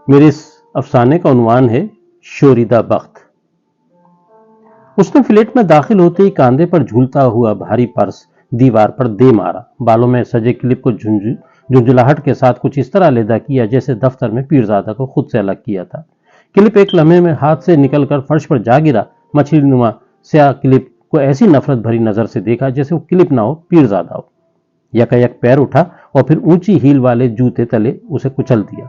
میرے اس افسانے کا عنوان ہے شوریدہ بخت۔ اس نے فلیٹ میں داخل ہوتے ہی کاندھے پر جھولتا ہوا بھاری پرس دیوار پر دے مارا، بالوں میں سجے کلپ کو جھنجھلاہٹ کے ساتھ کچھ اس طرح علیحدہ کیا جیسے دفتر میں پیرزادہ کو خود سے الگ کیا تھا۔ کلپ ایک لمحے میں ہاتھ سے نکل کر فرش پر جا گرا۔ مچھلی نما سیاہ کلپ کو ایسی نفرت بھری نظر سے دیکھا جیسے وہ کلپ نہ ہو پیرزادہ ہو۔ یکا یک پیر اٹھا اور پھر اونچی ہیل والے جوتے تلے اسے کچل دیا۔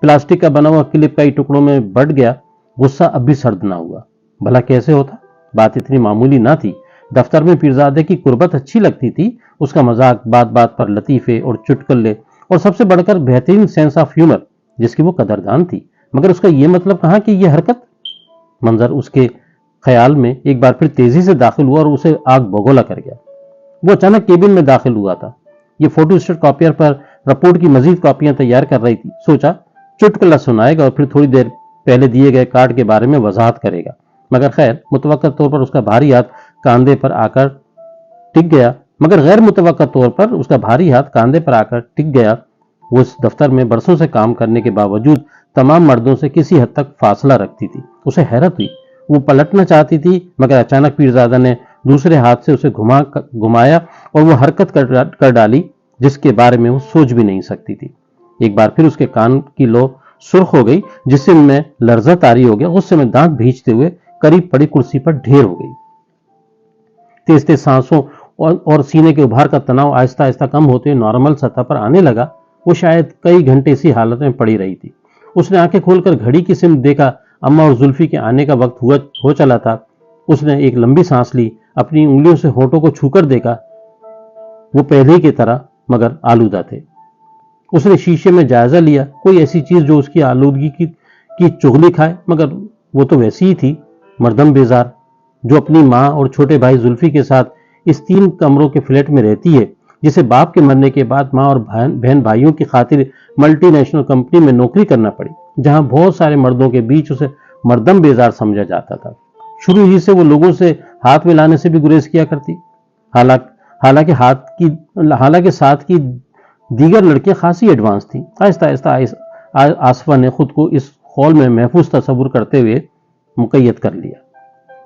پلاسٹک کا بنا ہوا کلپ کئی ٹکڑوں میں بٹ گیا۔ غصہ اب بھی سرد نہ ہوا۔ بھلا کیسے ہوتا؟ بات اتنی معمولی نہ تھی۔ دفتر میں پیرزادے کی قربت اچھی لگتی تھی، اس کا مذاق، بات بات پر لطیفے اور چٹکلے، اور سب سے بڑھ کر بہترین سینس آف ہیومر جس کی وہ قدردان تھی۔ مگر اس کا یہ مطلب کہاں کہ یہ حرکت؟ منظر اس کے خیال میں ایک بار پھر تیزی سے داخل ہوا اور اسے آگ بگولا کر گیا۔ وہ اچانک کیبن میں داخل ہوا تھا۔ یہ فوٹو اسٹیٹ کاپیئر پر رپورٹ کی مزید کاپیاں تیار کر رہی تھی۔ سوچا چٹکلا سنائے گا اور پھر تھوڑی دیر پہلے دیے گئے کارڈ کے بارے میں وضاحت کرے گا، مگر خیر متوقع طور پر اس کا بھاری ہاتھ کاندھے پر آ کر ٹک گیا۔ وہ اس دفتر میں برسوں سے کام کرنے کے باوجود تمام مردوں سے کسی حد تک فاصلہ رکھتی تھی۔ اسے حیرت ہوئی، وہ پلٹنا چاہتی تھی مگر اچانک پیرزادہ نے دوسرے ہاتھ سے اسے گھمایا اور وہ حرکت کر ڈالی جس کے بارے میں وہ سوچ بھی نہیں سکتی تھی۔ ایک بار پھر اس کے کان کی لو سرخ ہو گئی، جسم میں لرزہ طاری ہو گیا۔ غصے میں دانت بھینچتے ہوئے قریب پڑی کرسی پر ڈھیر ہو گئی۔ تیز تیز سانسوں اور سینے کے ابھار کا تناؤ آہستہ آہستہ کم ہوتے ہوئے نارمل سطح پر آنے لگا۔ وہ شاید کئی گھنٹے اسی حالت میں پڑی رہی تھی۔ اس نے آنکھیں کھول کر گھڑی کی سمت دیکھا۔ اماں اور زلفی کے آنے کا وقت ہو چلا تھا۔ اس نے ایک لمبی سانس لی، اپنی انگلیوں سے ہونٹوں کو چھو کر دیکھا۔ وہ پہلے کی طرح مگر آلودہ تھے۔ اس نے شیشے میں جائزہ لیا، کوئی ایسی چیز جو اس کی آلودگی کی چغلی کھائے، مگر وہ تو ویسی ہی تھی، مردم بیزار، جو اپنی ماں اور چھوٹے بھائی زلفی کے ساتھ اس 3 کمروں کے فلیٹ میں رہتی ہے، جسے باپ کے مرنے کے بعد ماں اور بہن بھائیوں کی خاطر ملٹی نیشنل کمپنی میں نوکری کرنا پڑی، جہاں بہت سارے مردوں کے بیچ اسے مردم بیزار سمجھا جاتا تھا۔ شروع ہی سے وہ لوگوں سے ہاتھ ملانے سے بھی گریز کیا کرتی، حالانکہ ساتھ کی دیگر لڑکیاں خاصی ایڈوانس تھیں۔ آہستہ آہستہ آصفہ نے خود کو اس خول میں محفوظ تصور کرتے ہوئے مقید کر لیا۔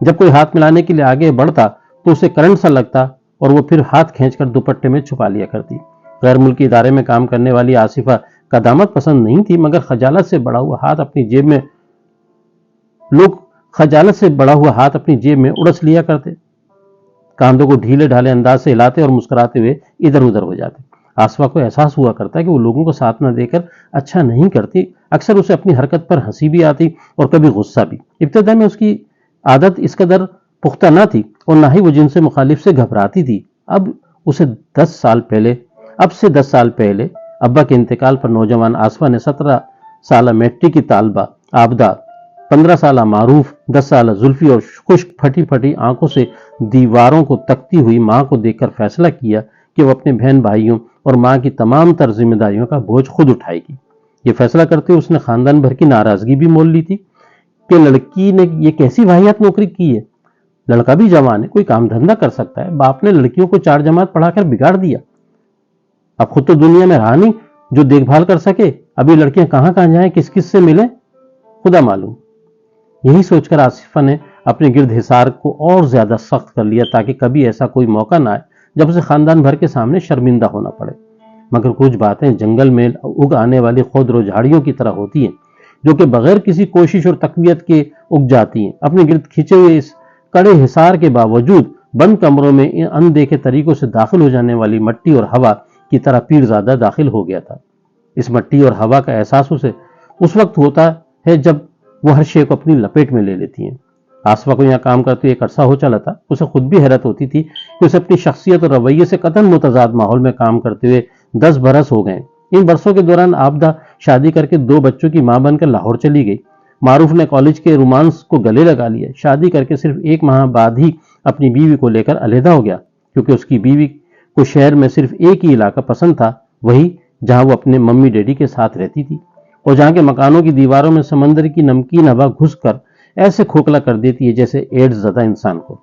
جب کوئی ہاتھ ملانے کے لیے آگے بڑھتا تو اسے کرنٹ سا لگتا اور وہ پھر ہاتھ کھینچ کر دوپٹے میں چھپا لیا کرتی۔ غیر ملکی ادارے میں کام کرنے والی آصفہ قدامت پسند نہیں تھی، مگر خجالت سے بڑا ہوا ہاتھ اپنی جیب میں اڑس لیا کرتے، کاندھوں کو ڈھیلے ڈھالے انداز سے ہلاتے اور مسکراتے ہوئے ادھر ادھر ہو جاتے۔ آصفہ کو احساس ہوا کرتا کہ وہ لوگوں کو ساتھ نہ دے کر اچھا نہیں کرتی۔ اکثر اسے اپنی حرکت پر ہنسی بھی آتی اور کبھی غصہ بھی۔ ابتدا میں اس کی عادت اس قدر پختہ نہ تھی اور نہ ہی وہ جن سے مخالف سے گھبراتی تھی۔ اب سے 10 سال پہلے ابا کے انتقال پر نوجوان آصفہ نے 17 سالہ میٹرک کی طالبہ عابدہ، 15 سالہ معروف، 10 سالہ زلفی اور خشک پھٹی پھٹی آنکھوں سے دیواروں کو تکتی ہوئی ماں کو دیکھ کر فیصلہ کیا کہ وہ اپنے بہن بھائیوں اور ماں کی تمام تر ذمہ داریوں کا بوجھ خود اٹھائے گی۔ یہ فیصلہ کرتے ہوئے اس نے خاندان بھر کی ناراضگی بھی مول لی تھی کہ لڑکی نے یہ کیسی واہیات نوکری کی ہے، لڑکا بھی جوان ہے، کوئی کام دھندا کر سکتا ہے، باپ نے لڑکیوں کو 4 جماعت پڑھا کر بگاڑ دیا، اب خود تو دنیا میں رہا نہیں جو دیکھ بھال کر سکے، ابھی لڑکیاں کہاں جائیں، کس سے ملیں، خدا معلوم۔ یہی سوچ کر آصفہ نے اپنے گرد حصار کو اور زیادہ سخت کر لیا تاکہ کبھی ایسا کوئی موقع نہ آئے جب اسے خاندان بھر کے سامنے شرمندہ ہونا پڑے۔ مگر کچھ باتیں جنگل میں اگ آنے والی خودرو جھاڑیوں کی طرح ہوتی ہیں، جو کہ بغیر کسی کوشش اور تقویت کے اگ جاتی ہیں۔ اپنے گرد کھینچے ہوئے اس کڑے حصار کے باوجود بند کمروں میں اندیکھے طریقوں سے داخل ہو جانے والی مٹی اور ہوا کی طرح پیرزادہ داخل ہو گیا تھا۔ اس مٹی اور ہوا کا احساس اسے اس وقت ہوتا ہے جب وہ ہر شے کو اپنی لپیٹ میں لے لیتی ہیں۔ آصفہ کو یہاں کام کرتے ہوئے ایک عرصہ ہو چلا تھا۔ اسے خود بھی حیرت ہوتی تھی کہ اسے اپنی شخصیت اور رویے سے قطعاً متضاد ماحول میں کام کرتے ہوئے 10 برس ہو گئے۔ ان برسوں کے دوران عابدہ شادی کر کے 2 بچوں کی ماں بن کر لاہور چلی گئی۔ معروف نے کالج کے رومانس کو گلے لگا لیا۔ شادی کر کے صرف 1 ماہ بعد ہی اپنی بیوی کو لے کر علیحدہ ہو گیا، کیونکہ اس کی بیوی کو شہر میں صرف ایک ہی علاقہ پسند تھا، وہی جہاں وہ اپنے ممی ڈیڈی کے ساتھ رہتی تھی، اور جہاں کے مکانوں کی دیواروں میں سمندر کی نمکین ہوا گھس کر ایسے کھوکھلا کر دیتی ہے جیسے ایڈز زدہ انسان کو۔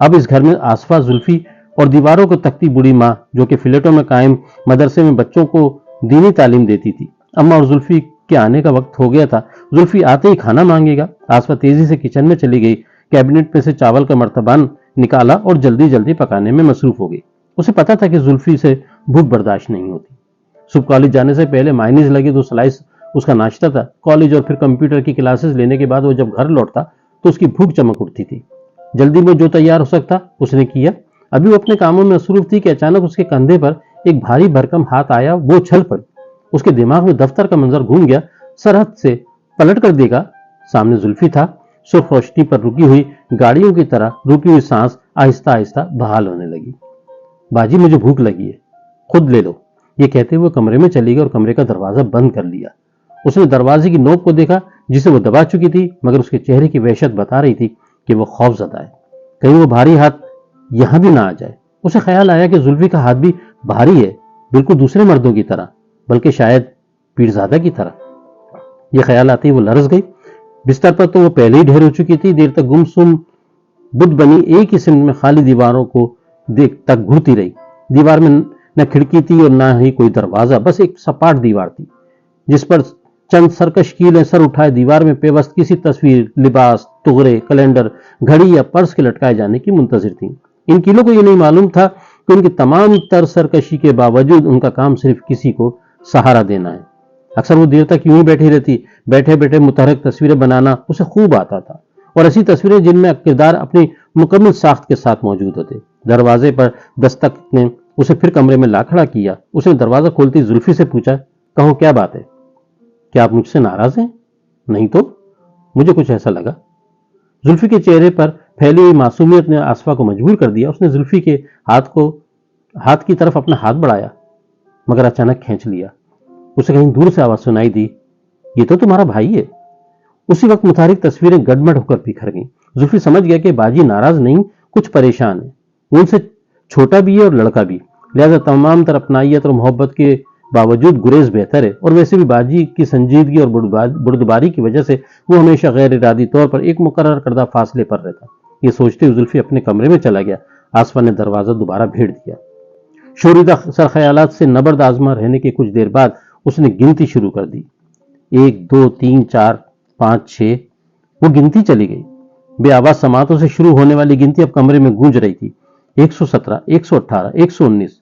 اب اس گھر میں آصفہ، زلفی اور دیواروں کو تکتی بوڑھی ماں، جو کہ فلیٹوں میں قائم مدرسے میں بچوں کو دینی تعلیم دیتی تھی، اماں اور زلفی کے آنے کا وقت ہو گیا تھا۔ زلفی آتے ہی کھانا مانگے گا۔ آسفا تیزی سے کچن میں چلی گئی، کیبنٹ میں سے چاول کا مرتبان نکالا اور جلدی جلدی پکانے میں مصروف ہو گئی۔ اسے پتا تھا کہ زلفی سے بھوک برداشت نہیں ہوتی۔ صبح کالج جانے سے پہلے مائنیز لگے 2 سلائس اس کا ناشتہ تھا۔ کالج اور پھر کمپیوٹر کی کلاسز لینے کے بعد وہ جب گھر لوٹتا تو اس کی بھوک چمک اٹھتی تھی۔ جلدی میں جو تیار ہو سکتا اس نے کیا۔ ابھی وہ اپنے کاموں میں مصروف تھی کہ اچانک اس کے کندھے پر ایک بھاری بھرکم ہاتھ آیا، وہ چھل پڑی۔ اس کے دماغ میں دفتر کا منظر گھوم گیا۔ سرحد سے پلٹ کر دیکھا، سامنے زلفی تھا، سرخ روشنی پر رکی ہوئی گاڑیوں کی طرح رکی ہوئی سانس آہستہ آہستہ بحال ہونے لگی۔ باجی مجھے بھوک لگی ہے، خود لے لو، یہ کہتے ہوئے کمرے میں چلی گئی اور کمرے کا دروازہ بند کر لیا۔ اس نے دروازے کی نوک کو دیکھا جسے وہ دبا چکی تھی، مگر اس کے چہرے کی وحشت بتا رہی تھی کہ وہ خوف زدہ ہے، کہیں وہ بھاری ہاتھ یہاں بھی نہ آ جائے۔ اسے خیال آیا کہ زلفی کا ہاتھ بھی بھاری ہے، بالکل دوسرے مردوں کی طرح، بلکہ شاید پیرزادہ کی طرح۔ یہ خیال آتے ہی وہ لرز گئی۔ بستر پر تو وہ پہلے ہی ڈھیر ہو چکی تھی، دیر تک گمسم بدھ بنی ایک ہی سمت میں خالی دیواروں کو دیکھ تک گھرتی رہی۔ دیوار میں نہ کھڑکی تھی اور نہ ہی کوئی دروازہ، بس ایک سپاٹ دیوار تھی جس پر چند سرکش کیلیں سر اٹھائے دیوار میں پیوست کسی تصویر، لباس، تغرے، کیلنڈر، گھڑی یا پرس کے لٹکائے جانے کی منتظر تھیں۔ ان کیلوں کو یہ نہیں معلوم تھا کہ ان کی تمام تر سرکشی کے باوجود ان کا کام صرف کسی کو سہارا دینا ہے۔ اکثر وہ دیر تک یوں ہی بیٹھی رہتی، بیٹھے بیٹھے متحرک تصویریں بنانا اسے خوب آتا تھا، اور ایسی تصویریں جن میں کردار اپنی مکمل ساخت کے ساتھ موجود ہوتے۔ دروازے پر دستک نے اسے پھر کمرے میں لا کھڑا کیا۔ اس نے دروازہ کھولتی زلفی سے پوچھا، کہو کیا بات ہے؟ کیا آپ مجھ سے ناراض ہیں؟ نہیں تو، مجھے کچھ ایسا لگا۔ زلفی کے چہرے پر پھیلی ہوئی معصومیت نے آسفا کو مجبور کر دیا۔ اس نے زلفی کے ہاتھ کی طرف اپنا ہاتھ بڑھایا، مگر اچانک کھینچ لیا۔ اسے کہیں دور سے آواز سنائی دی، یہ تو تمہارا بھائی ہے۔ اسی وقت متحرک تصویریں گڑمڑ ہو کر بکھر گئیں۔ زلفی سمجھ گیا کہ باجی ناراض نہیں، کچھ پریشان ہے۔ وہ ان سے چھوٹا بھی ہے اور لڑکا بھی، لہذا تمام تر اپنائیت اور محبت کے باوجود گریز بہتر ہے، اور ویسے بھی باجی کی سنجیدگی اور بردباری کی وجہ سے وہ ہمیشہ غیر ارادی طور پر ایک مقرر کردہ فاصلے پر رہتا۔ یہ سوچتے ہوئے زلفی اپنے کمرے میں چلا گیا۔ آسفا نے دروازہ دوبارہ بھیڑ دیا۔ شوریدہ سر خیالات سے نبرد آزما رہنے کے کچھ دیر بعد اس نے گنتی شروع کر دی۔ 1 2 3 4 5 6۔ وہ گنتی چلی گئی۔ بے آواز سماعتوں سے شروع ہونے والی گنتی اب کمرے میں گونج رہی تھی۔ 117 118 119۔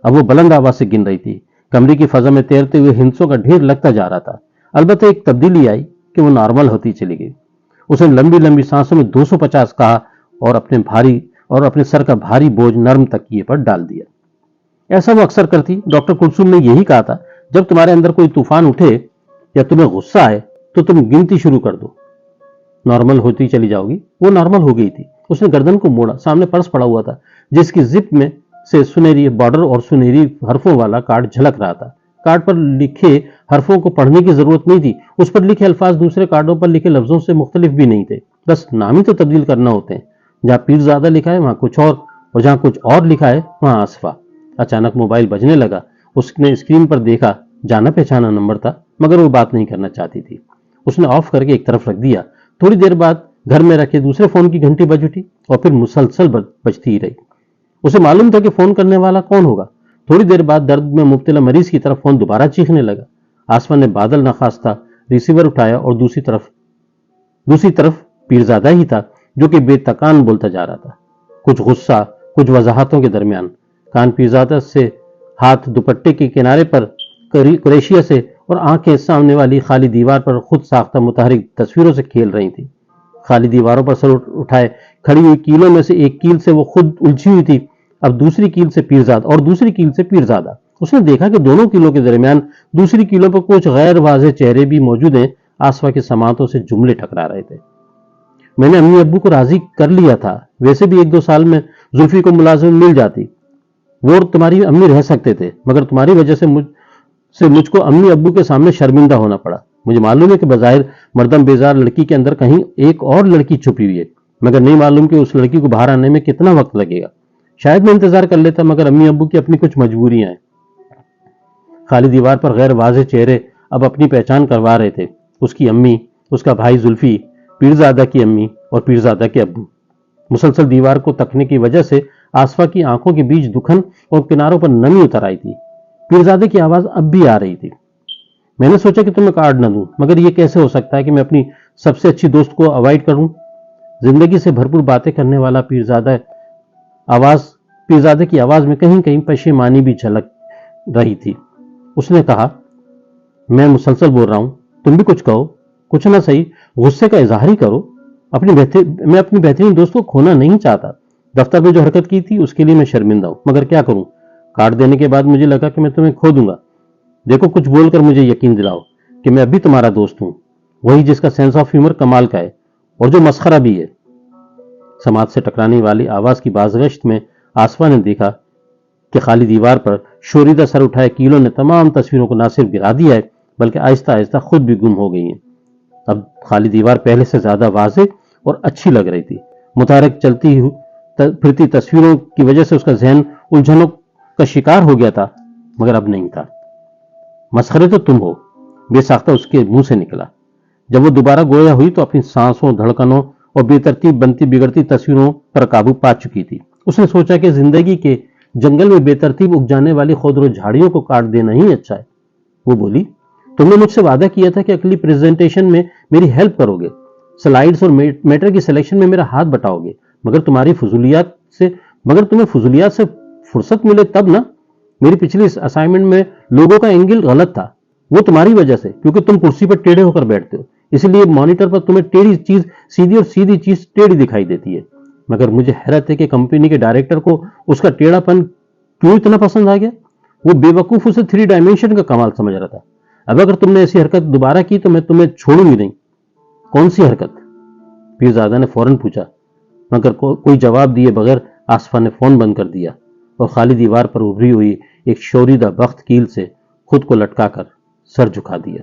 اب وہ بلند آواز سے گن رہی تھی۔ کمرے کی فضا میں تیرتے ہوئے ہندسوں کا ڈھیر لگتا جا رہا تھا۔ البتہ ایک تبدیلی آئی کہ وہ نارمل ہوتی چلی گئی۔ اس نے لمبی لمبی سانسوں میں 250 کہا اور اپنے سر کا بھاری بوجھ نرم تکیے پر ڈال دیا۔ ایسا وہ اکثر کرتی۔ ڈاکٹر کلثوم نے یہی کہا تھا، جب تمہارے اندر کوئی طوفان اٹھے یا تمہیں غصہ آئے تو تم گنتی شروع کر دو، نارمل ہوتی چلی جاؤ گی۔ وہ نارمل ہو گئی تھی۔ اس نے گردن کو موڑا، سامنے پرس پڑا ہوا تھا جس کی زپ میں سے سنہری بارڈر اور سنہری حرفوں والا کارڈ جھلک رہا تھا۔ کارڈ پر لکھے حرفوں کو پڑھنے کی ضرورت نہیں تھی۔ اس پر لکھے الفاظ دوسرے کارڈوں پر لکھے لفظوں سے مختلف بھی نہیں تھے، بس نام ہی تو تبدیل کرنا ہوتے ہیں۔ جہاں پیرزادہ لکھا ہے وہاں کچھ اور جہاں کچھ اور لکھا ہے وہاں آسفا۔ اچانک موبائل بجنے لگا۔ اس نے اسکرین پر دیکھا، جانا پہچانا نمبر تھا، مگر وہ بات نہیں کرنا چاہتی تھی۔ اس نے آف کر کے ایک طرف رکھ دیا۔ تھوڑی دیر بعد گھر میں رکھے دوسرے فون کی گھنٹی بج اٹھی اور پھر مسلسل بجتی ہی رہی۔ اسے معلوم تھا کہ فون کرنے والا کون ہوگا۔ تھوڑی دیر بعد درد میں مبتلا مریض کی طرف فون دوبارہ چیخنے لگا۔ آسفا نے بادل نخواستہ ریسیور اٹھایا اور دوسری طرف پیرزادہ ہی تھا جو کہ بے تکان بولتا جا رہا تھا، کچھ غصہ، کچھ وضاحتوں کے درمیان۔ کان پیرزادہ سے ہاتھ دوپٹے کے کنارے پر کریشیا سے اور آنکھیں سامنے والی خالی دیوار پر خود ساختہ متحرک تصویروں سے کھیل رہی تھی۔ خالی دیواروں پر سر اٹھائے کھڑی ہوئی کیلوں میں سے ایک کیل سے وہ خود الجھی ہوئی تھی، اب دوسری کیل سے پیرزادہ اور دوسری کیل سے پیرزادہ۔ اس نے دیکھا کہ دونوں کیلوں کے درمیان دوسری کیلوں پر کچھ غیر واضح چہرے بھی موجود ہیں۔ آسفا کی سماعتوں سے جملے ٹکرا رہے تھے، میں نے امی ابو کو راضی کر لیا تھا، ویسے بھی 1-2 سال میں زلفی کو ملازمت مل جاتی، وہ اور تمہاری امی رہ سکتے تھے، مگر تمہاری وجہ سے مجھ کو امی ابو کے سامنے شرمندہ ہونا پڑا۔ مجھے معلوم ہے کہ بظاہر مردم بیزار لڑکی کے اندر کہیں ایک اور لڑکی چھپی ہوئی ہے، مگر نہیں معلوم کہ اس لڑکی کو باہر آنے میں کتنا وقت لگے گا۔ شاید میں انتظار کر لیتا، مگر امی ابو کی اپنی کچھ مجبوریاں ہیں۔ خالی دیوار پر غیر واضح چہرے اب اپنی پہچان کروا رہے تھے، اس کی امی، اس کا بھائی زلفی، پیرزادہ کی امی اور پیرزادہ کے ابو۔ مسلسل دیوار کو تکنے کی وجہ سے آسفا کی آنکھوں کے بیچ دکھن اور کناروں پر نمی اتر آئی تھی۔ پیرزادے کی آواز اب بھی آ رہی تھی، میں نے سوچا کہ تمہیں کارڈ نہ دوں، مگر یہ کیسے ہو سکتا ہے کہ میں اپنی سب سے اچھی دوست کو اوائڈ کروں؟ زندگی سے بھرپور باتیں کرنے والا پیرزادے کی آواز میں کہیں کہیں پشیمانی بھی جھلک رہی تھی۔ اس نے کہا، میں مسلسل بول رہا ہوں، تم بھی کچھ کہو، کچھ نہ صحیح غصے کا اظہار ہی کرو۔ میں اپنی بہترین دوست کو کھونا نہیں چاہتا۔ دفتر میں جو حرکت کی تھی اس کے لیے میں شرمندہ ہوں، مگر کیا کروں؟ کارڈ دینے کے بعد مجھے لگا کہ میں تمہیں کھو دوں گا۔ دیکھو، کچھ بول کر مجھے یقین دلاؤ کہ میں اب بھی تمہارا دوست ہوں، وہی جس کا سینس آف ہیومر کمال کا ہے اور جو مسخرہ بھی ہے۔ سماعت سے ٹکرانے والی آواز کی بازگشت میں آصفہ نے دیکھا کہ خالی دیوار پر شوریدہ سر اٹھائے کیلوں نے تمام تصویروں کو نہ صرف گرا دیا ہے بلکہ آہستہ آہستہ خود بھی گم ہو گئی ہیں۔ اب خالی دیوار پہلے سے زیادہ واضح اور اچھی لگ رہی تھی۔ متحرک چلتی پھرتی تصویروں کی وجہ سے اس کا ذہن الجھنوں کا شکار ہو گیا تھا، مگر اب نہیں تھا۔ مسخرے تو تم ہو، بے ساختہ اس کے منہ سے نکلا۔ جب وہ دوبارہ گویا ہوئی تو اپنی سانسوں، دھڑکنوں اور بے ترتیب بنتی بگڑتی تصویروں پر قابو پا چکی تھی۔ اس نے سوچا کہ زندگی کے جنگل میں بے ترتیب اگ جانے والی خودرو جھاڑیوں کو کاٹ دینا ہی اچھا ہے۔ وہ بولی، تم نے مجھ سے وعدہ کیا تھا کہ اگلی پریزنٹیشن میں میری ہیلپ کرو گے، سلائیڈز اور میٹر کی سلیکشن میں میرا ہاتھ بٹاؤ گے، مگر تمہیں فضولیات سے فرصت ملے تب نا۔ میری پچھلی اسائنمنٹ میں لوگوں کا اینگل غلط تھا، وہ تمہاری وجہ سے، کیونکہ تم کرسی پر ٹیڑھے ہو کر بیٹھتے ہو، اس لیے مانیٹر پر تمہیں ٹیڑھی چیز سیدھی اور سیدھی چیز ٹیڑھی دکھائی دیتی ہے۔ مگر مجھے حیرت ہے کہ کمپنی کے ڈائریکٹر کو اس کا ٹیڑھا پن کیوں اتنا پسند آ گیا؟ وہ بے وقوف اسے 3 ڈائمینشن کا کمال سمجھ رہا تھا۔ اب اگر تم نے ایسی حرکت دوبارہ کی تو میں تمہیں چھوڑوں گی نہیں۔ کون سی حرکت؟ پیرزادہ نے فوراً پوچھا، مگر کوئی جواب دیے بغیر آصفہ نے فون بند کر دیا اور خالی دیوار پر ابھری ہوئی ایک شوریدہ بخت کیل سے خود کو لٹکا کر سر جھکا دیا۔